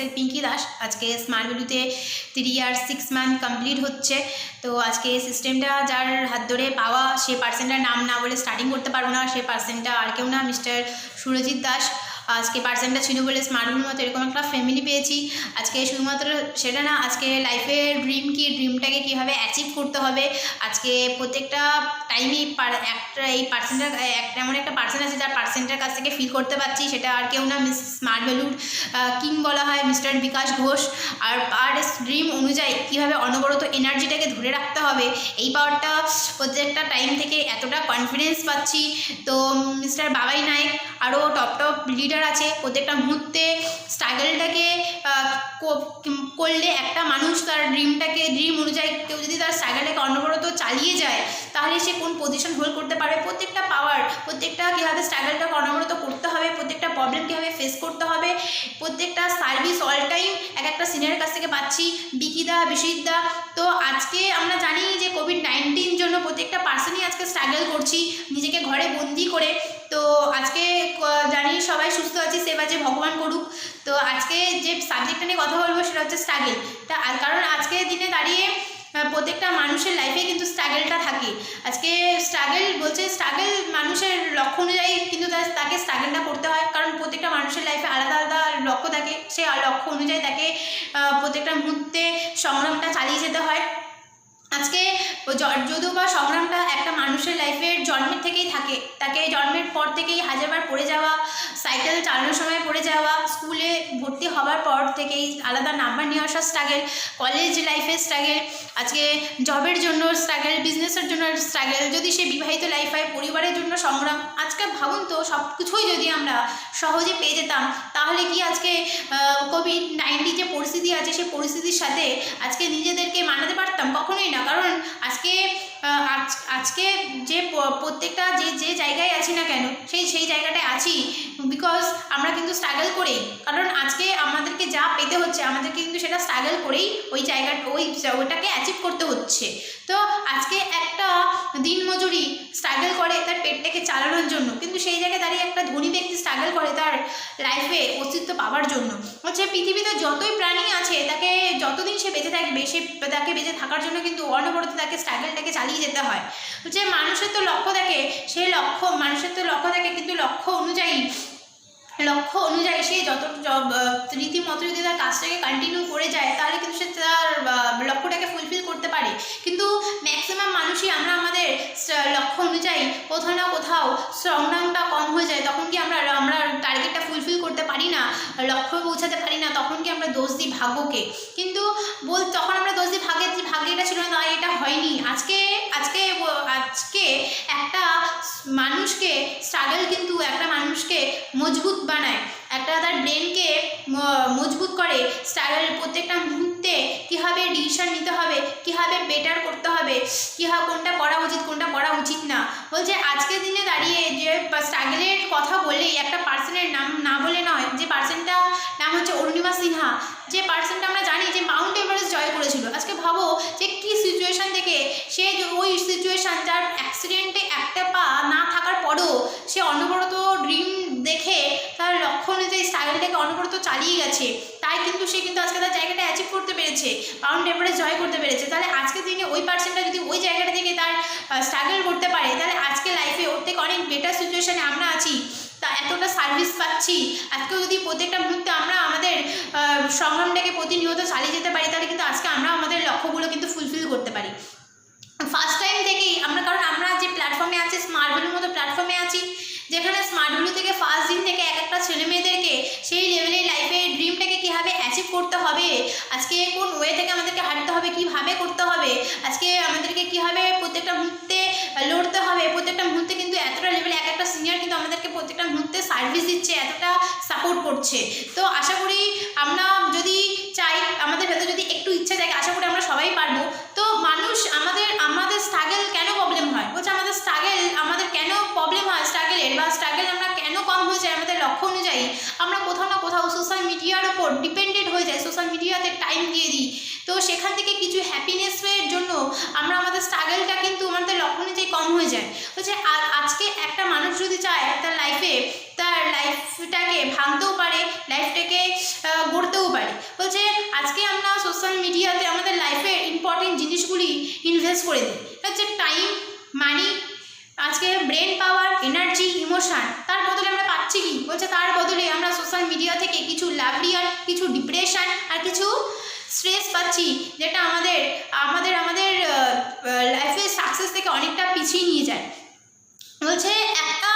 সাকসেসের পিঙ্কি দাস। আজকে স্মার্ট ভ্যালুতে 3 ইয়ার 6 month complete হচ্ছে। তো আজকে সিস্টেমটা যার হাত ধরে পাওয়া, সে পার্সনটার নাম না বলে স্টার্টিং করতে পারবো না। সে পার্সনটা আর কেউ না, মিস্টার সুরজিৎ দাস। আজকে পার্সনটা ছিল বলে স্মার্ট ভ্যালুর মতো এরকম একটা ফ্যামিলি পেয়েছি। আজকে শুধুমাত্র সেটা না, আজকে লাইফের ড্রিম কি, ড্রিমটাকে কীভাবে অ্যাচিভ করতে হবে, আজকে প্রত্যেকটা টাইমে একটা এই পার্সনটার এমন একটা পার্সন আছে যার পার্সনটার কাছ থেকে ফিল করতে পারছি, সেটা আর কেউ না, স্মার্ট ভ্যালুর কিং বলা হয় মিস্টার বিকাশ ঘোষ। আর আর ড্রিম অনুযায়ী কীভাবে অনবরত এনার্জিটাকে ধরে রাখতে হবে, এই পাওয়ারটা প্রত্যেকটা টাইম থেকে এতটা কনফিডেন্স পাচ্ছি। তো মিস্টার বাবাই নায়েক আরও টপ লিডার আছে। প্রত্যেকটা মুহূর্তে স্ট্রাগলটাকে করলে একটা মানুষ তার ড্রিম অনুযায়ী কেউ যদি তার স্ট্রাগলটাকে অনবরত চালিয়ে যায়, তাহলে সে কোন পজিশন হোল্ড করতে পারে। প্রত্যেকটা পাওয়ার, প্রত্যেকটা কীভাবে স্ট্রাগলটাকে অনবরত করতে হবে, প্রত্যেকটা প্রবলেম কীভাবে ফেস করতে হবে, প্রত্যেকটা সার্ভিস অল টাইম এক একটা সিনিয়রের কাছ থেকে পাচ্ছি, বিকিদা, বিশ্বজিৎদা। তো আজকে আমরা জানি যে কোভিড-19 জন্য প্রত্যেকটা পার্সনই আজকে স্ট্রাগল করছি নিজেকে ঘরে বন্দি করে। তো আজকে জানি সবাই সুস্থ আছি, সেবা যে ভগবান করুক। তো আজকে যে সাবজেক্টটা নিয়ে কথা বলবো সেটা হচ্ছে স্ট্রাগল। কারণ আজকের দিনে দাঁড়িয়ে প্রত্যেকটা মানুষের লাইফে কিন্তু স্ট্রাগলটা থাকে। আজকে স্ট্রাগল বলছে, স্ট্রাগল মানুষের লক্ষ্য অনুযায়ী কিন্তু তাকে স্ট্রাগলটা করতে হয়। কারণ প্রত্যেকটা মানুষের লাইফে আলাদা আলাদা লক্ষ্য থাকে, সেই লক্ষ্য অনুযায়ী তাকে প্রত্যেকটা মুহূর্তে সংগ্রামটা চালিয়ে যেতে হয়। আজকে যদিও বা সংগ্রামটা একটা মানুষের লাইফের জন্মের থেকেই থাকে, তাকে জন্মের পর থেকেই হাজারবার পড়ে যাওয়া, সাইকেল চালানোর সময় পড়ে যাওয়া, স্কুলে ভর্তি হওয়ার পর থেকেই আলাদা নাম্বার নিয়ে আসা স্ট্রাগল, কলেজ লাইফে স্ট্রাগল, আজকে জবের জন্য স্ট্রাগল, বিজনেসের জন্য স্ট্রাগল, যদি সে বিবাহিত লাইফ হয় পরিবারের জন্য সংগ্রাম। আজকে ভাবুন তো, সব কিছুই যদি আমরা সহজে পেয়ে যেতাম, তাহলে কি আজকে কোভিড-19 যে পরিস্থিতি আছে, সেই পরিস্থিতির সাথে আজকে নিজেদেরকে মানাতে পারতাম? কখনোই না। কারণ আজকে যে প্রত্যেকটা যে জায়গায় আছি না কেন, সেই জায়গাটায় আছি বিকজ আমরা কিন্তু স্ট্রাগল করেই। কারণ আজকে আমাদেরকে যা পেতে হচ্ছে, আমাদেরকে কিন্তু সেটা স্ট্রাগল করেই ওইটাকে অ্যাচিভ করতে হচ্ছে। তো আজকে একটা দিনমজুরি স্ট্রাগল করে তার পেটটাকে চালানোর জন্য, কিন্তু সেই জায়গায় দাঁড়িয়ে একটা ধনী ব্যক্তি স্ট্রাগল করে তার লাইফে অস্তিত্ব পাওয়ার জন্য। হচ্ছে পৃথিবীতে যতই প্রাণী আছে, তাকে যতদিন সে বেঁচে থাকবে, তাকে বেঁচে থাকার জন্য কিন্তু অনবরত তাকে স্ট্রাগলটাকে চালিয়ে যেতে হয়। হচ্ছে মানুষের তো লক্ষ্য থাকে, সেই মানুষের তো লক্ষ্য থাকে, কিন্তু লক্ষ্য অনুযায়ী সে যত রীতিমতো যদি তার কাজটাকে কন্টিনিউ করে যায়, তাহলে কিন্তু সে তার লক্ষ্যটাকে ফুলফিল করতে পারে। কিন্তু ম্যাক্সিমাম মানুষই আমরা আমাদের লক্ষ্য অনুযায়ী কোথাও না কোথাও সংগ্রামটা কম হয়ে যায়, তখন কি আমরা টার্গেটটা ফুলফিল করতে পারি না, লক্ষ্যে পৌঁছাতে পারি না, তখন কি আমরা দোষ দিই ভাগ্যকে। কিন্তু তখন আমরা দোষ দিই ভাগ্যটা ছিল না, এটা হয়নি। আজকে একটা মানুষকে স্ট্রাগল কিন্তু একটা মানুষকে মজবুত বানায়, একটা তার ব্রেনকে মজবুত করে। স্ট্রাগল প্রত্যেকটা মুহূর্তে কীভাবে ডিসিশন নিতে হবে, কীভাবে বেটার করতে হবে, কোনটা করা উচিত, কোনটা করা উচিত না। বলছে আজকের দিনে দাঁড়িয়ে যে স্ট্রাগলের কথা বললেই একটা পার্সনের নাম না বলে নয়, যে পার্সনটা নাম হচ্ছে অরুণিমা সিনহা। যে পার্সনটা আমরা জানি যে মাউন্ট এভারেস্ট জয় করেছিল। আজকে ভাবো যে কী সিচুয়েশান থেকে সে, ওই সিচুয়েশান যার অ্যাক্সিডেন্টে একটা পা না থাকার পরও সে অনবরত ড্রিম দেখে তার লক্ষ্য অনুযায়ী স্ট্রাগলটাকে অনবরত চালিয়ে গেছে, তাই কিন্তু সে কিন্তু আজকে তার জায়গাটা অ্যাচিভ করতে পেরেছে, মাউন্ট এভারেস্ট জয় করতে পেরেছে। তাহলে আজকের দিনে ওই পার্সনটা যদি ওই জায়গাটা থেকে তার স্ট্রাগল করতে পারে, তাহলে আজকে লাইফে ওর থেকে অনেক বেটার সিচুয়েশানে আমরা আছি, তা এতটা সার্ভিস পাচ্ছি। আজকেও যদি প্রত্যেকটা মুহূর্তে আমরা আমাদের সংগ্রামটাকে প্রতিনিয়ত চালিয়ে যেতে পারি, তাহলে কিন্তু আজকে আমরা আমাদের লক্ষ্যগুলো কিন্তু ফুলফিল করতে পারি ফার্স্ট টাইম থেকেই আমরা। কারণ আমরা যে প্ল্যাটফর্মে আছি, স্মার্ট ভ্যালুর মতো প্ল্যাটফর্মে আছি, যেখানে স্মার্ট ভ্যালু থেকে ফার্স্ট দিন থেকে এক একটা ছেলেমেয়েদেরকে সেই লেভেলের লাইফে ড্রিমটাকে কীভাবে অ্যাচিভ করতে হবে, আজকে কোন ওয়ে থেকে আমাদেরকে হাঁটতে হবে, কীভাবে করতে হবে, আজকে আমাদেরকে কীভাবে প্রত্যেকটা মুহূর্তে লড়তে হবে, প্রত্যেকটা মুহূর্তে কিন্তু এতটা লেভেলে এক একটা সিনিয়র কিন্তু আমাদেরকে প্রত্যেকটা মুহূর্তে সার্ভিস দিচ্ছে, এতটা সাপোর্ট করছে। তো আশা করি আমরা যদি চাই, আমাদের ভেতরে যদি একটু ইচ্ছা থাকে, আশা করি আমরা সবাই পারবো। তো মানুষ আমাদের স্ট্রাগল কেন প্রবলেম হয়, বলছে আমাদের কেন প্রবলেম হয় স্ট্রাগলের, বা স্ট্রাগল আমরা কেন কম হয়ে যায় আমাদের লক্ষ্য অনুযায়ী। আমরা কোথাও না কোথাও সোশ্যাল মিডিয়ার ওপর ডিপেন্ডেন্ট হয়ে যাই, সোশ্যাল মিডিয়াতে টাইম দিয়ে দিই। তো সেখান থেকে কিছু হ্যাপিনেসের জন্য আমরা আমাদের স্ট্রাগলটা কিন্তু আমাদের লক্ষ্য অনুযায়ী কম হয়ে যায়। বলছে আজকে একটা মানুষ যদি চায় তার লাইফটাকে ভাঙতেও পারে, লাইফটাকে গড়তেও পারে। আজকে আমরা সোশ্যাল মিডিয়াতে আমাদের লাইফের ইম্পর্টেন্ট জিনিসগুলি ইনভেস্ট করে দিই, হচ্ছে টাইম, মানি, আজকে ব্রেন পাওয়ার, এনার্জি, ইমোশন। তার বদলে আমরা পাচ্ছি কি? বলছে তার বদলে আমরা সোশ্যাল মিডিয়া থেকে কিছু লাভলিয়ার, কিছু ডিপ্রেশন আর কিছু স্ট্রেস পাচ্ছি, যেটা আমাদের আমাদের আমাদের লাইফের সাকসেস থেকে অনেকটা পিছিয়ে নিয়ে যায়। বলছে একটা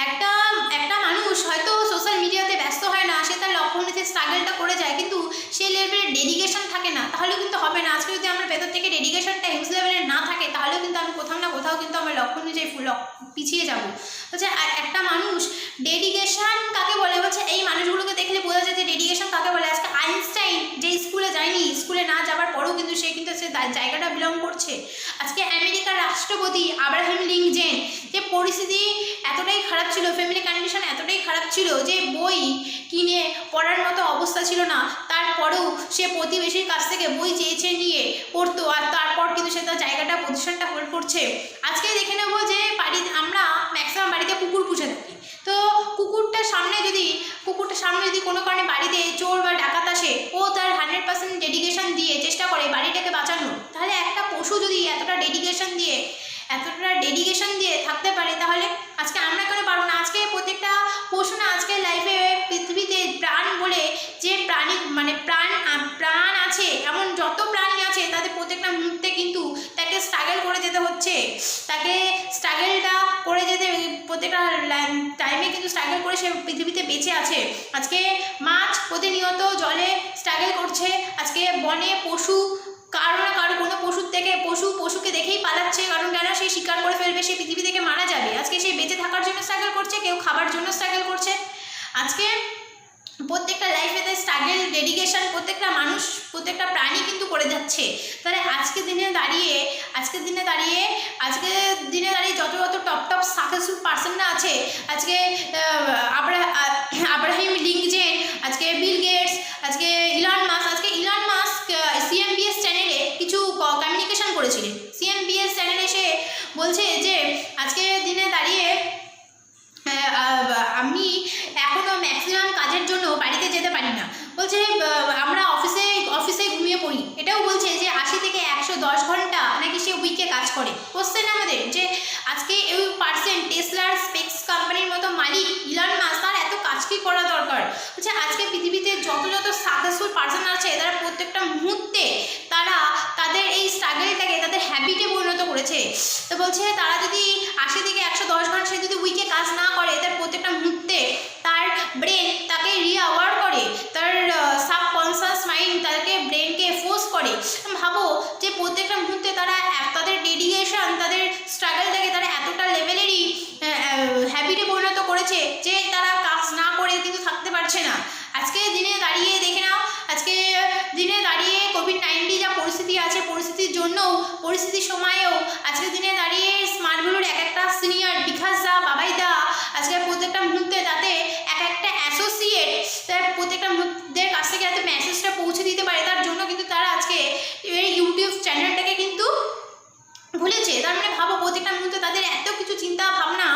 একটা একটা মানুষ হয়তো সোশ্যাল মিডিয়াতে ব্যস্ত হয় না, সে তার লক্ষ্য অনুযায়ী স্ট্রাগলটা করে যায়, কিন্তু সে লেভেলের ডেডিকেশন থাকে না, তাহলে কিন্তু হবে না। আজকে যদি আমার ভেতর থেকে ডেডিকেশনটা হিউজ লেভেলের না থাকে, তাহলেও কিন্তু আমি কোথাও না কোথাও কিন্তু আমার লক্ষ্য অনুযায়ী পিছিয়ে যাব। বলছে একটা মানুষ ডেডিকেশন কাকে বলে? বলছে এই মানুষগুলোকে দেখলে বোঝা যায় যে ডেডিকেশন কাকে বলে। আজকে আইনস্টাইন যে স্কুলে যায়নি, স্কুলে না যাওয়ার পরেও কিন্তু সে জায়গাটা বিলং করছে। আজকে আমেরিকার রাষ্ট্রপতি আব্রাহাম লিঙ্কন, যে পরিস্থিতি এতটাই খারাপ ছিল, ফ্যামিলি কন্ডিশন এতটাই খারাপ ছিল যে বই কিনে পড়ার মতো অবস্থা ছিল না, তারপরেও সে প্রতিবেশীর কাছ থেকে বই চেয়ে নিয়ে পড়তো, আর তারপর কিন্তু সে তার জায়গাটা পজিশনটা হোল্ড করছে। আজকে দেখে নেবো যে আমরা ম্যাক্সিমাম বাড়িতে কুকুর পুষে থাকি, তো কুকুরটার সামনে যদি কোনো কারণে বাড়িতে চোর বা ডাকাত আসে, ও তার 100% ডেডিকেশন দিয়ে চেষ্টা করে বাড়িটাকে বাঁচানোর। তাহলে একটা পশু যদি এতটা ডেডিকেশন দিয়ে থাকতে পারে, তাহলে আজকে আমরা কেন পারবো না? আজকে প্রত্যেকটা পশু না আজকে লাইফে পৃথিবীতে প্রাণ বলে যে প্রাণী প্রাণ আছে, এমন যত প্রাণী আছে তাদের প্রত্যেকটা মুহূর্তে কিন্তু তাকে স্ট্রাগল করে যেতে হচ্ছে, তাকে স্ট্রাগলটা করে যেতে প্রত্যেকটা টাইমে কিন্তু স্ট্রাগল করে সে পৃথিবীতে বেঁচে আছে। আজকে মাছ প্রতিনিয়ত জলে স্ট্রাগল করছে, আজকে বনে পশু কারো না কারো কোনো পশুকে দেখেই পালাচ্ছে, কারণ কেন? সে শিকার করে ফেলবে, সে পৃথিবী থেকে মারা যাবে। আজকে সে বেঁচে থাকার জন্য স্ট্রাগল করছে, কেউ খাবার জন্য স্ট্রাগল করছে। আজকে প্রত্যেকটা লাইফে তাই স্ট্রাগল, ডেডিকেশন প্রত্যেকটা মানুষ, প্রত্যেকটা প্রাণী কিন্তু করে যাচ্ছে। তাহলে আজকের দিনে দাঁড়িয়ে যত টপ সাকসেসফুল পার্সনরা আছে, আজকে আব্রাহাম লিঙ্কন, আজকে বিল গেটস, আজকে ইলন মাস্ক সিএমবিএস চ্যানেলে কিছু কমিউনিকেশন করেছিলেন। সিএমবিএস চ্যানেলে সে বলছে যে আজকের দিনে দাঁড়িয়ে আমি এখনও ম্যাক্সিমাম কাজের জন্য বাড়িতে যেতে পারি না। বলছে আমরা অফিসে ঘুমিয়ে পড়ি। এটাও বলছে যে 80 থেকে 110 ঘন্টা নাকি সে উইকে কাজ করে। কোশ্চেন আমাদের যে আজকে এই পার্সেন্ট টেসলার স্পেস কোম্পানির মতো মালিক ইলন মাস্ক, তার এত কাজ কি করা দরকার? বলছে আজকে পৃথিবীতে যত সাকসেসফুল পার্সন আছে, তারা প্রত্যেকটা মুহূর্তে তারা তাদের এই স্ট্রাগলটাকে তাদের হ্যাবিটে পরিণত করেছে। তো বলছে তারা যদি 80 থেকে 110 ঘন্টা সে যদি উইকে কাজ না করে, তার প্রত্যেকটা মুহূর্তে তার ব্রেন তাকে রিঅ্যাওয়ার করে, তার সাবকনসিয়াস মাইন্ড তাকে ব্রেনকে ফোর্স করে। ভাবো যে প্রত্যেকটা মুহূর্তে তারা তাদের ডেডিকেশন, তাদের স্ট্রাগলটাকে তারা এতটা লেভেলেরই হ্যাবিটে পরিণত করেছে যে তারা কাজ না করে কিন্তু থাকতে পারছে না। আজকে দিনে দাঁড়িয়ে দেখে নাও, আজকে দিনে দাঁড়িয়ে কোভিড-19 যা পরিস্থিতি আছে, পরিস্থিতির সময়েও আজকের দিনে দাঁড়িয়ে স্মার্টগুলোর একটা সিনিয়র বিকাশদা, বাবাইদা আজকে প্রত্যেকটা মুহূর্তে যাতে একটা অ্যাসোসিয়েট তার প্রত্যেকটা মুহূর্তের কাছ থেকে যাতে মেসেজটা পৌঁছে দিতে পারে, তার জন্য কিন্তু তারা আজকে এই ইউটিউব চ্যানেলটাকে কিন্তু ভুলেছে। তার মানে ভাবো প্রত্যেকটা মুহূর্তে তাদের এত কিছু চিন্তা ভাবনা,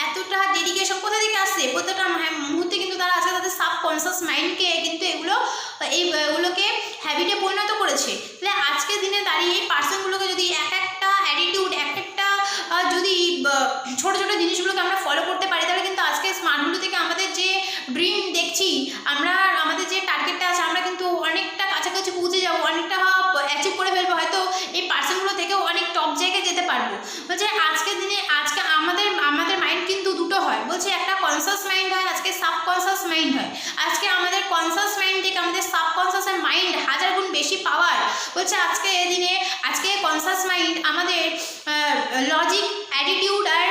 এতটা ডেডিকেশন কোথা থেকে আসছে? প্রত্যেকটা মুহূর্তে কিন্তু তারা আজকে তাদের সাবকনসিয়াস মাইন্ডকে কিন্তু এগুলোকে হ্যাবিটে পরিণত করেছে। তাহলে আজকের দিনে দাঁড়িয়ে এই পার্সনগুলোকে যদি একটা অ্যাটিটিউড, একটা যদি ছোটো ছোটো জিনিসগুলোকে আমরা ফলো করতে পারি, তাহলে কিন্তু আজকে স্মার্টগুলো থেকে আমাদের যে ড্রিম দেখছি, আমাদের যে টার্গেটটা আছে, আমরা কিন্তু অনেকটা কাছাকাছি পৌঁছে যাবো, অনেকটা অ্যাচিভ করে ফেলবো, হয়তো এই পার্সনগুলো থেকেও অনেক টপ জায়গায় যেতে পারবো। বলছে আজকের দিনে আমাদের মাইন্ড কিন্তু দুটো হয়। বলছে একটা কনসিয়াস মাইন্ড হয়, আজকে সাবকনসিয়াস মাইন্ড হয়। আজকে আমাদের কনসিয়াস মাইন্ড থেকে আমাদের সাবকনসিয়াস মাইন্ড 1000 গুণ বেশি পাওয়ার। বলছে আজকে কনসিয়াস মাইন্ড আমাদের লজিক, অ্যাটিটিউড আর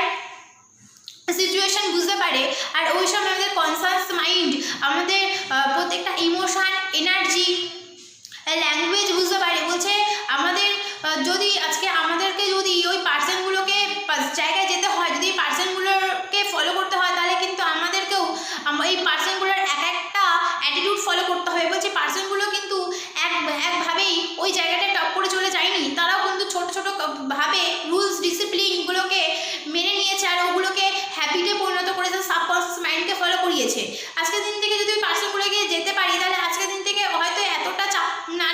সিচুয়েশন বুঝতে পারে, আর ওই সময় আমাদের কনসিয়াস মাইন্ড আমাদের প্রত্যেকটা ইমোশন, এনার্জি, ল্যাঙ্গুয়েজ বুঝতে পারে। বলছে আমাদেরকে যদি ওই পার্সনগুলোকে জায়গায় যেতে হয়, যদি এই পার্সনগুলোকে ফলো করতে হয়, তাহলে কিন্তু আমাদেরকেও এই পার্সনগুলোর একটা অ্যাটিটিউড ফলো করতে হবে। বলছে পার্সনগুলো কিন্তু একভাবেই ওই জায়গাটায় টপ করে চলে যায়নি, তারাও কিন্তু ছোটো ভাবে রুলস, ডিসিপ্লিনগুলোকে মেনে নিয়েছে, আর ওগুলোকে হ্যাবিটে পরিণত করেছে, সাবকনসিয়াস মাইন্ডকে ফলো করিয়েছে। আজকের দিন থেকে যদি ওই পার্সনগুলোকে যেতে পারি, তাহলে আজকের দিন থেকে হয়তো এতটা চাপ না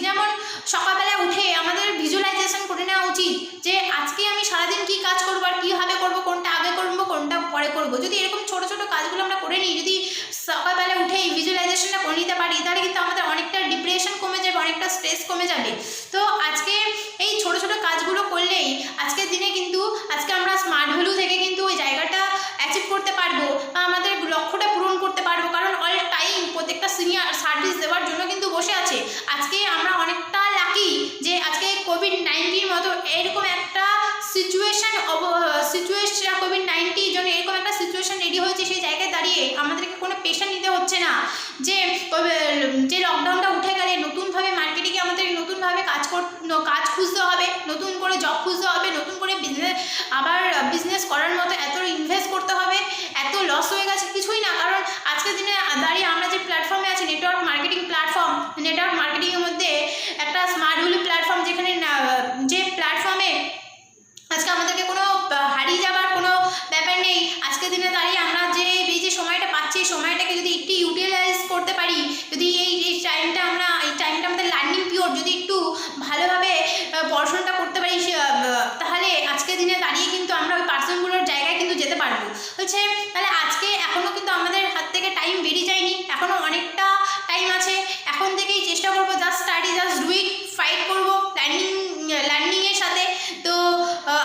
যেমন সকালবেলা উঠে আমাদের ভিজুয়ালাইজেশন করে নেওয়া উচিত যে আজকে আমি সারাদিন কী কাজ করবো আর কীভাবে করবো, কোনটা আগে করবো কোনটা পরে করবো। যদি এরকম ছোটো ছোটো কাজগুলো আমরা করে নিই, যদি সকালবেলা উঠে এই ভিজুয়ালাইজেশনটা করে নিতে পারি, তাহলে কিন্তু আমাদের অনেকটা ডিপ্রেশন কমে যাবে, অনেকটা স্ট্রেস কমে যাবে। তো আজকে এই ছোটো ছোটো কাজগুলো করলেই আজকের দিনে কিন্তু আজকে আমরা স্মার্ট ভ্যালু থেকে কিন্তু ওই জায়গাটা অ্যাচিভ করতে পারবো বা আমাদের লক্ষ্যটা পূরণ করতে পারবো। কারণ অল টাইম প্রত্যেকটা সিনিয়র সার্ভিস দেওয়ার জন্য কিন্তু বসে আছে। আজকে আমরা অনেকটা লাকি যে আজকে কোভিড-19 মতো এরকম একটা সিচুয়েশন কোভিড-19 জন্য এরকম একটা সিচুয়েশন রেডি হয়েছে, সেই জায়গায় দাঁড়িয়ে আমাদেরকে কোনো প্রেশার নিতে হচ্ছে না যে লকডাউনটা উঠে গেলে নতুনভাবে মার্কেটিংয়ে আমাদের নতুনভাবে কাজ খুঁজতে হবে, নতুন করে জব খুঁজতে হবে, নতুন করে বিজনেস করার মতো এত ইনভেস্ট করতে হবে, এত লস হয়ে গেছে, কিছুই না। কারণ আজকের দিনে দাঁড়িয়ে আমরা যে প্ল্যাটফর্মে আছি, নেটওয়ার্ক মার্কেটিং প্ল্যাটফর্ম, নেটওয়ার্ক মার্কেটিংয়ের মধ্যে একটা স্মার্ট ভ্যালু প্ল্যাটফর্ম, যেখানে যে প্ল্যাটফর্মে আজকে আমাদেরকে কোনো হারিয়ে যাবার কোনো ব্যাপার নেই। আজকের দিনে দাঁড়িয়ে আমরা এই যে সময়টা পাচ্ছি, এই সময়টাকে যদি একটু ইউটিলাইজ করতে পারি, যদি এই টাইমটা আমাদের লার্নিং পিরিয়ড যদি একটু ভালোভাবে পড়াশোনাটা করতে পারি, তাহলে আজকের দিনে দাঁড়িয়ে কিন্তু আমরা ওই পার্সনগুলোর জায়গায় কিন্তু যেতে পারবো। বলছে তাহলে আজকে এখনও কিন্তু আমাদের হাত থেকে টাইম বেরিয়ে যায়নি, এখনও অনেকটা টাইম আছে। এখন থেকেই চেষ্টা করবো, just study, just do it, fight করবো লার্নিংয়ের সাথে। তো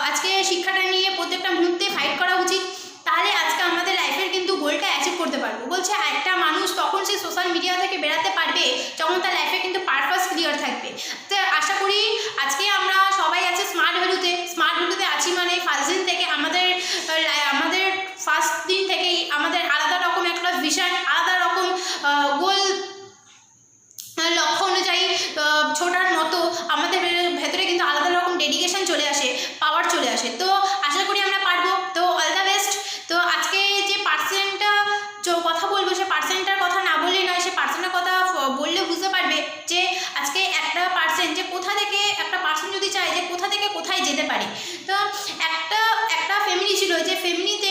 আজকে শিক্ষাটা নিয়ে প্রত্যেকটা মুহূর্তে ফাইট করা উচিত, তাহলে আজকে আমাদের লাইফের কিন্তু গোলটা অ্যাচিভ করতে পারবো। বলছে একটা মানুষ তখন সে সোশ্যাল মিডিয়া থেকে বেরাতে পারবে যখন তার লাইফে কিন্তু পারপাস ক্লিয়ার থাকবে। তো আশা করি আজকে আমরা সবাই আছি স্মার্ট ভ্যালুতে আছি, মানে ফার্স্ট দিন থেকে আমাদের ফার্স্ট দিন থেকেই আমাদের আলাদা রকম একটা ভিশন, আলাদা রকম গোল, লক্ষ্য অনুযায়ী ছোটার মতো আমাদের ভেতরে কিন্তু আলাদা রকম ডেডিকেশন চলে আসে, পাওয়ার চলে আসে। তো আশা করি আমরা পারবো। তো অল দ্য বেস্ট। তো আজকে যে পার্সেন্টটা কথা বলবো, সে পার্সেন্টটার কথা না বললেই নয়, সে পার্সেন্টের কথা বললে বুঝতে পারবে যে আজকে একটা পার্সেন্ট যে কোথা থেকে, একটা পার্সেন্ট যদি চায় যে কোথা থেকে কোথায় যেতে পারে। তো একটা ফ্যামিলি ছিল, যে ফ্যামিলিতে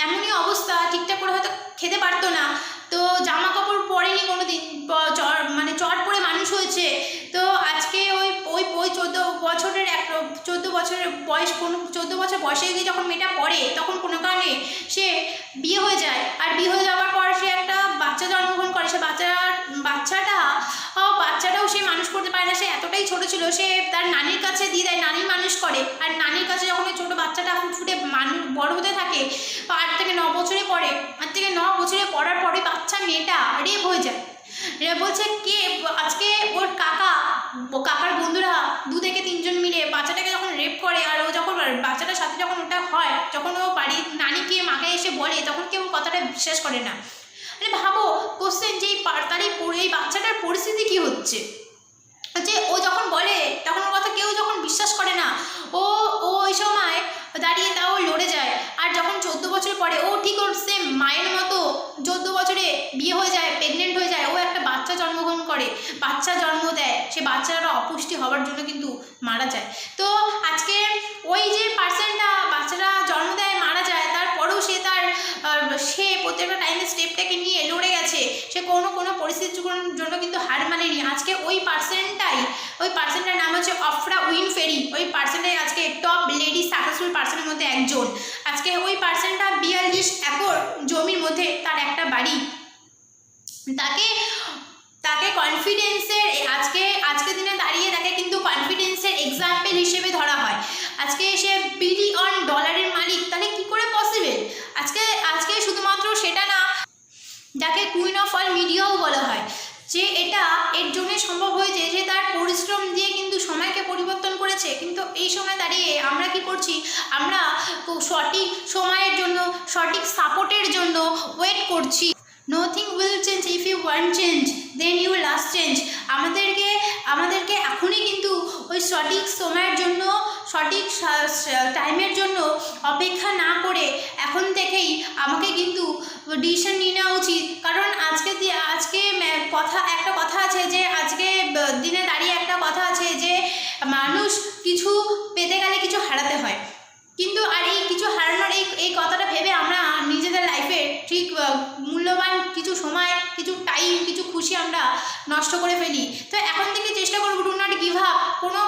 এমনই অবস্থা, ঠিকঠাক করে হয়তো খেতে পারতো না, তো জামা কাপড় পরেনি কোনো দিন, মানে চট পরে মানুষ হয়েছে। তো আজকে ওই 14 বছরের বয়স, 14 বছর বয়সে গিয়ে যখন মেয়েটা পড়ে, তখন কোনো কারণে সে বিয়ে হয়ে যায়। আর বিয়ে হয়ে যাওয়ার পর সে একটা বাচ্চা জন্মগ্রহণ করে। সে বাচ্চাটাও সে মানুষ করতে পারে না, সে এতটাই ছোট ছিল। সে তার নানির কাছে দিয়ে দেয়, নানি মানুষ করে। আর নানির কাছে যখন ওই ছোটো বাচ্চাটা ফুটফুটে বড় হতে থাকে, 8 থেকে 9 বছরে পড়ে, 8 থেকে 9 বছরে পড়ার পরে বাচ্চা মেয়েটা রেপ হয়ে যায়। বলছে কে আজকে ওর কাকার বন্ধুরা 2 থেকে 3 জন মিলে বাচ্চাটাকে যখন রেপ করে, আর ও যখন বাচ্চাটার সাথে যখন ওটা হয়, যখন ও বাড়ির নানিকে মাকে এসে বলে, তখন কেউ কথাটা বিশ্বাস করে না। মানে ভাবো কোশ্চেন, যে এই বাচ্চাটার পরিস্থিতি কী হচ্ছে, যে ও যখন বলে তখন ওর কথা কেউ যখন বিশ্বাস করে না, ও ওই সময় দাঁড়িয়ে তাও লড়ে যায়। আর যখন 14 বছর পরে ও ঠিক ওর সেম মায়ের মতো 14 বছরে বিয়ে হয়ে যায়, প্রেগনেন্ট হয়ে যায়, ও একটা বাচ্চা জন্মগ্রহণ করে, বাচ্চা জন্ম দেয়, সে বাচ্চারা অপুষ্টি হওয়ার জন্য কিন্তু মারা যায়। তো আজকে ওই যে বাচ্চারা জন্ম দেয়, মারা যায়, তারপরেও সে প্রত্যেকটা টাইমে স্টেপটাকে নিয়ে লড়ে গেছে। সে কোনো পরিস্থিতির জন্য কিন্তু হার মানেনি। আজকে ওই পার্সনটার নাম হচ্ছে অফরা উইনফ্রি। ওই পার্সনটাই আজকে টপ লেডি সাকসেসফুল পার্সনের মধ্যে একজন। আজকে ওই পার্সনটা 42 একর জমির মধ্যে তার একটা বাড়ি। তাকে কনফিডেন্সের আজকে দিনে দাঁড়িয়ে তাকে কিন্তু কনফিডেন্সের এক্সাম্পল হিসেবে ধরা হয়। আজকে সে $1 বিলিয়ন মালিক। তাহলে কি করে পসিবল? আজকে শুধুমাত্র সেটা না, যাকে কুইন অফ অল মিডিয়াও বলা হয়, যে এর জন্য সম্ভব হয়েছে যে তার পরিশ্রম দিয়ে কিন্তু সময়কে পরিবর্তন করেছে। কিন্তু এই সময় দাঁড়িয়ে আমরা কি করছি? আমরা সঠিক সময়ের জন্য, সঠিক সাপোর্টের জন্য ওয়েট করছি। Nothing will change if you want change, then you will last change. আমাদেরকে এখনই কিন্তু ওই সঠিক সময়ের জন্য, সঠিক টাইমের জন্য অপেক্ষা না করে এখন থেকেই আমাকে কিন্তু ডিসিশন নিয়ে নেওয়া উচিত। কারণ আজকে একটা কথা আছে, যে আজকে দিনে দাঁড়িয়ে একটা কথা আছে, যে মানুষ কিছু পেতে গেলে কিছু হারাতে হয়। কিন্তু আর এই কিছু হারানোর এই কথাটা ভেবে আমরা নিজেদের লাইফে ঠিক মূল্যবান কিছু সময়, কিছু টাইম, কিছু খুশি আমরা নষ্ট করে ফেলি। তো এখন থেকে চেষ্টা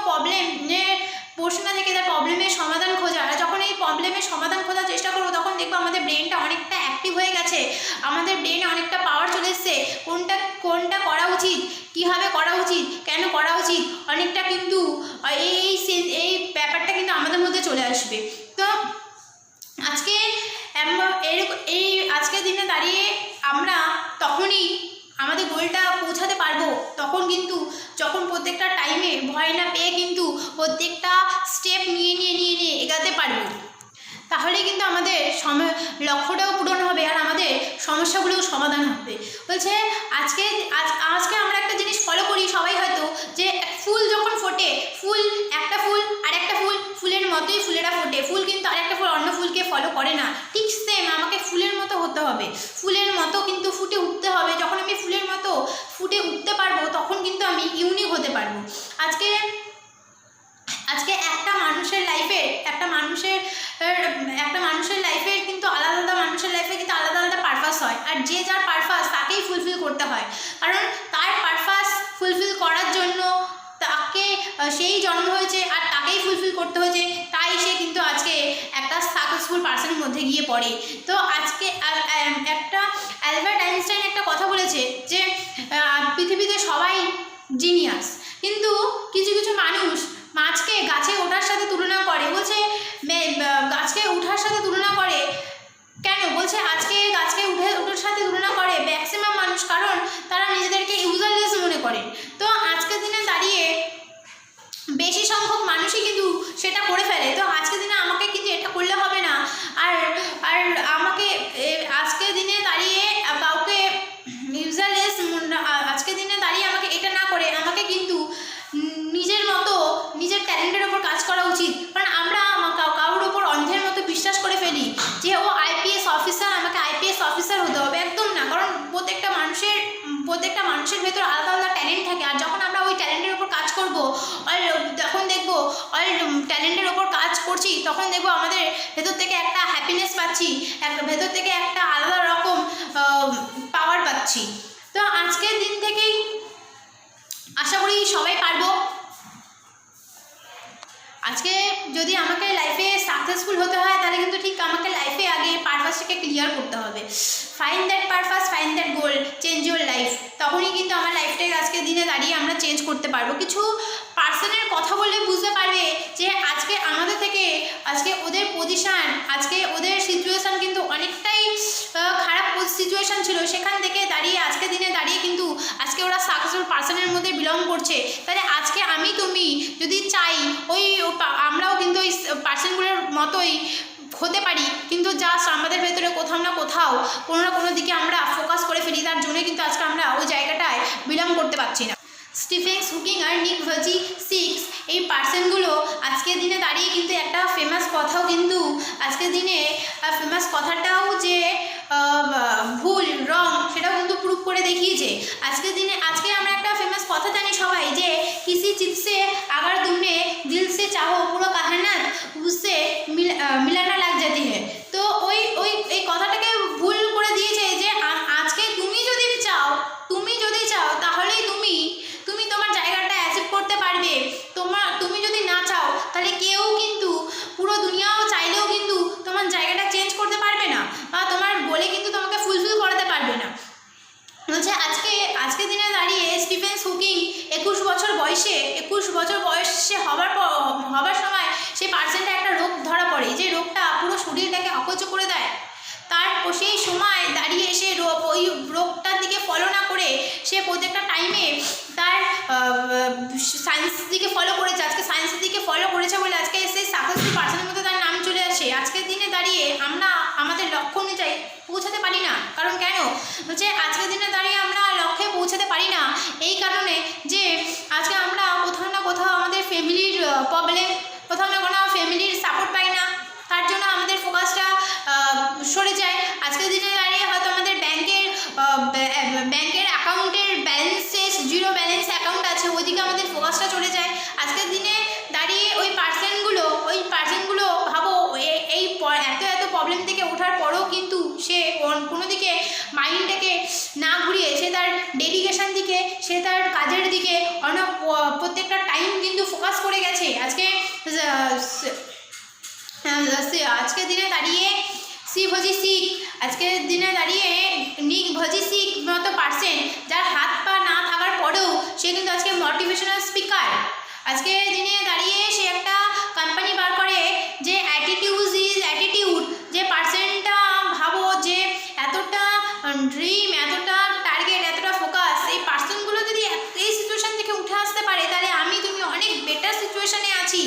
প্রবলেমের প্রশ্ন না থেকে তার প্রবলেমের সমাধান খোঁজা। আর যখন এই প্রবলেমের সমাধান খোঁজার চেষ্টা করবো তখন দেখবো আমাদের ব্রেনটা অনেকটা অ্যাক্টিভ হয়ে গেছে, আমাদের ব্রেনে অনেকটা পাওয়ার চলে এসছে, কোনটা করা উচিত, কীভাবে করা উচিত, কেন করা উচিত, অনেকটা কিন্তু এই ব্যাপারটা কিন্তু আমাদের মধ্যে চলে আসবে। তো আজকে এই আজকের দিনে দাঁড়িয়ে আমরা তখনই আমাদের গোলটা পৌঁছাতে পারবো তখন কিন্তু যখন প্রত্যেকটা টাইমে ভয় না পেয়ে কিন্তু প্রত্যেকটা স্টেপ নিয়ে এগাতে পারবো। তাহলে কিন্তু আমাদের লক্ষ্যটাও পূরণ হবে আর আমাদের সমস্যাগুলোও সমাধান হবে। বলছে আজকে আমরা একটা জিনিস ফলো করি সবাই হয়তো, যে ফুল যখন ফোটে, একটা ফুল আর একটা ফুলের মতোই ফুলেরা ফোটে, ফুল কিন্তু আরেকটা ফুল অন্য ফুলকে ফলো করে না। ঠিক সেম আমাকে ফুলের মতো হতে হবে, ফুলের মতো কিন্তু ফুটে উঠতে হবে। যখন আমি ফুলের মতো ফুটে উঠতে পারবো তখন কিন্তু আমি ইউনিক হতে পারবো। আজকে একটা মানুষের লাইফের কিন্তু আলাদা মানুষের লাইফে কিন্তু আলাদা পারপাস হয়, আর যে যার পারপাস তাকেই ফুলফিল করতে হয়, কারণ তার পারপাস ফুলফিল করার জন্য তাকে সেই জন্ম হয়েছে আর তাকেই ফুলফিল করতে হয়েছে, তাই সে কিন্তু আজকে একটা সাকসেসফুল পার্সনের মধ্যে গিয়ে পড়ে। তো আজকে একটা অ্যালবার্ট আইনস্টাইন একটা কথা বলেছে যে পৃথিবীতে সবাই জিনিয়াস, কিন্তু কিছু মানুষ মাছকে গাছে ওঠার সাথে তুলনা করে। বলছে গাছকে ওঠার সাথে তুলনা করে কেন? বলছে আজকে গাছকে ওঠার সাথে তুলনা করে ম্যাক্সিমাম মানুষ, কারণ তারা নিজেদেরকে ইউজারলেস মনে করে। তো আজকের দিনে দাঁড়িয়ে বেশি সংখ্যক মানুষই কিন্তু সেটা করে ফেলে। তো আজকের দিনে আমাকে কিন্তু এটা করলে হবে না, আর আমাকে আজকের দিনে দাঁড়িয়ে কাউকে ইউজারলেস, আজকের দিনে দাঁড়িয়ে আমাকে এটা না করে আমাকে কিন্তু নিজের মতো নিজের ট্যালেন্টের ওপর কাজ করা উচিত। কারণ আমরা কারোর ওপর অন্ধের মতো বিশ্বাস করে ফেলি যে ও আইপিএস অফিসার, আমাকে আইপিএস অফিসার হতে হবে। একদম না, কারণ প্রত্যেকটা মানুষের ভেতর আলাদা ট্যালেন্ট থাকে, আর যখন আমরা ওই ট্যালেন্টের ওপর কাজ করবো আর তখন দেখবো ট্যালেন্টের ওপর কাজ করছি, তখন দেখবো আমাদের ভেতর থেকে একটা হ্যাপিনেস পাচ্ছি, ভেতর থেকে একটা আলাদা রকম পাওয়ার পাচ্ছি। তো আজকের দিন থেকেই আশা করি সবাই পারবো। আজকে যদি আমাকে লাইফে সাকসেসফুল হতে হয় তাহলে কিন্তু ঠিক আমাকে লাইফে আগে পারপাসটাকে ক্লিয়ার করতে হবে। Find that purpose, find that goal, change your life. তখনই কিন্তু আমার লাইফটাকে আজকের দিনে দাঁড়িয়ে আমরা চেঞ্জ করতে পারবো। কিছু পার্সনের কথা বললে বুঝতে পারবে যে আজকে আমাদের থেকে আজকে ওদের পজিশান, আজকে ওদের সিচুয়েশান কিন্তু অনেকটাই খারাপ সিচুয়েশান ছিল, সেখান থেকে দাঁড়িয়ে আজকের দিনে দাঁড়িয়ে কিন্তু আজকে ওরা সাকসেসফুল পার্সনের মধ্যে বিলং করছে। তাহলে আজকে তুমি যদি চাই আমরাও কিন্তু ওই পার্সনগুলোর মতোই হতে পারি, কিন্তু জাস্ট আমাদের ভেতরে কোথাও না কোথাও কোনো না কোনো দিকে আমরা ফোকাস করে ফেলি, তার জন্য কিন্তু আজকে আমরা ওই জায়গাটায় বিলং করতে পারছি না। স্টিফেন হকিং আর নিক ভাইজিক এই পার্সনগুলো আজকের দিনে দাঁড়িয়ে কিন্তু একটা ফেমাস কথাও কিন্তু আজকের দিনে ফেমাস কথাটাও যে ভুল রং সেটাও কিন্তু প্রুভ করে দেখিয়েছে। আজকে আমরা একটা ফেমাস কথা জানি সবাই যে কিসি চিজ से अगर तुमने दिल से चाहो पूरा कायनात उससे मिलाना लग जाती है। তো ওই এই কথাটাকে ভুল করে দিয়েছে যে আজকে তুমি যদি চাও তাহলেই তুমি তোমার জায়গাটা অ্যাচিভ করতে পারবে। তুমি যদি না চাও তাহলে কেউ কিন্তু পুরো দুনিয়াও চাইলেও কিন্তু তোমার জায়গাটা চেঞ্জ করতে পারবে না, বা তোমার বলে কিন্তু তোমাকে ফুলফিল করাতে পারবে না। বলছে আজকে দিনে দাঁড়িয়ে স্টিফেন হকিং 21 বছর বয়সে হবার সময় সেই পার্সনটা একটা রোগ ধরা পড়ে, যে রোগটা পুরো শরীরটাকে অকচ করে দেয়। সেই সময় দাঁড়িয়ে সে ওই রোগটার দিকে ফলো না করে সে প্রত্যেকটা টাইমে তার সায়েন্সের দিকে ফলো করেছে। আজকে সায়েন্সের দিকে ফলো করেছে বলে আজকে সেই সাকসেসফুল পার্সনের মধ্যে তার নাম চলে আসে। আজকের দিনে দাঁড়িয়ে আমরা আমাদের লক্ষ্য অনুযায়ী পৌঁছাতে পারি না, কারণ কেন? হচ্ছে আজকের দিনে দাঁড়িয়ে আমরা লক্ষ্যে পৌঁছাতে পারি না এই কারণে যে আজকে আমরা কোথাও না কোথাও আমাদের ফ্যামিলির প্রবলেম, কোথাও না কোনো ফ্যামিলির সাপোর্ট পাই না, তার জন্য আমাদের ফোকাসটা সরে যায়। আজকের দিনে দাঁড়িয়ে হয়তো আমাদের ব্যাংকের অ্যাকাউন্টের ব্যালেন্স শেষ, জিরো ব্যালেন্স অ্যাকাউন্ট আছে, ওইদিকে আমাদের ফোকাসটা চলে যায়। আজকের দিনে দাঁড়িয়ে ওই পার্সনগুলো ভাবো এই এত প্রবলেম থেকে ওঠার পরেও কিন্তু সে কোনো দিকে মাইন্ডটাকে না ঘুরিয়ে সে তার ডেডিকেশন দিকে, সে তার কাজের দিকে অনেক প্রত্যেকটা টাইম কিন্তু ফোকাস করে গেছে। আজকের দিনে দাঁড়িয়ে সি ভজি শিখ, আজকের দিনে দাঁড়িয়ে নিক ভজি শিখ মতো পার্সেন্ট যার হাত পা না থাকার পরেও সে কিন্তু আজকে মোটিভেশনাল স্পিকার। আজকের দিনে দাঁড়িয়ে সে একটা কোম্পানি বার করে যে অ্যাটিটিউড ইজ অ্যাটিটিউড, যে পার্সেন্টটা ভাবো যে এতটা ড্রিম, এতটা টার্গেট, এতটা ফোকাস, এই পার্সনগুলো যদি এই সিচুয়েশান থেকে উঠে আসতে পারে তাহলে আমি তুমি অনেক বেটার সিচুয়েশানে আছি।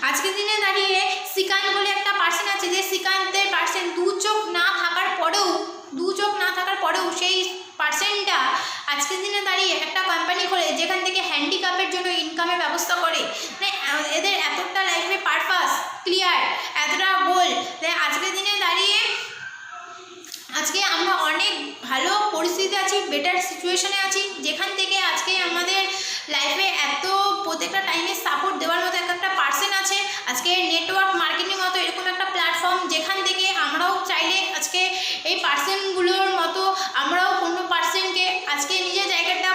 আজকের দিনে দাঁড়িয়ে শ্রীকান্ত বলে একটা পার্সন আছে, যে শ্রীকান্তের পার্সেন্ট দু চোখ না থাকার পরেও সেই পার্সেন্টটা আজকের দিনে দাঁড়িয়ে একটা কোম্পানি খোলে যেখান থেকে হ্যান্ডিক্যাপের জন্য ইনকামের ব্যবস্থা করে। মানে এদের এতটা লাইফে পারপাস ক্লিয়ার, এতটা গোল। আজকের দিনে দাঁড়িয়ে আজকে আমরা অনেক ভালো পরিস্থিতিতে আছি, বেটার সিচুয়েশনে আছি, যেখান থেকে আজকে আমাদের লাইফে এত প্রত্যেকটা টাইমে সাপোর্ট দেওয়ার মতো একটা পার্সন আছে। আজকে নেটওয়ার্ক মার্কেটিং মতো এরকম একটা প্ল্যাটফর্ম যেখান থেকে আমরাও চাইলে আজকে এই পার্সনগুলোর মতো আমরাও কোনো পার্সনকে আজকে নিজের জায়গাটা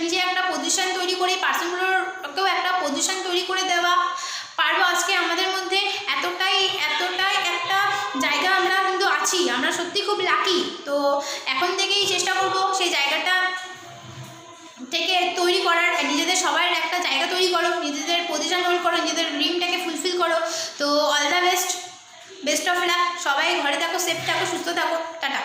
নিজে একটা পজিশন তৈরি করে পার্সনগুলোরকেও একটা পজিশন তৈরি করে দেওয়া পারবো। আজকে আমাদের মধ্যে এতটাই একটা জায়গা আমরা কিন্তু আছি, আমরা সত্যি খুব লাকি। তো এখন থেকেই চেষ্টা করব সেই জায়গাটা থেকে তৈরি করার, নিজেদের সবার একটা জায়গা তৈরি করো, নিজেদের পজিশন হোল্ড করো, নিজেদের ড্রিমটাকে ফুলফিল করো। তো all the best of luck. সবাই ঘরে থাকো, সেফ থাকো, সুস্থ থাকো, টাটা।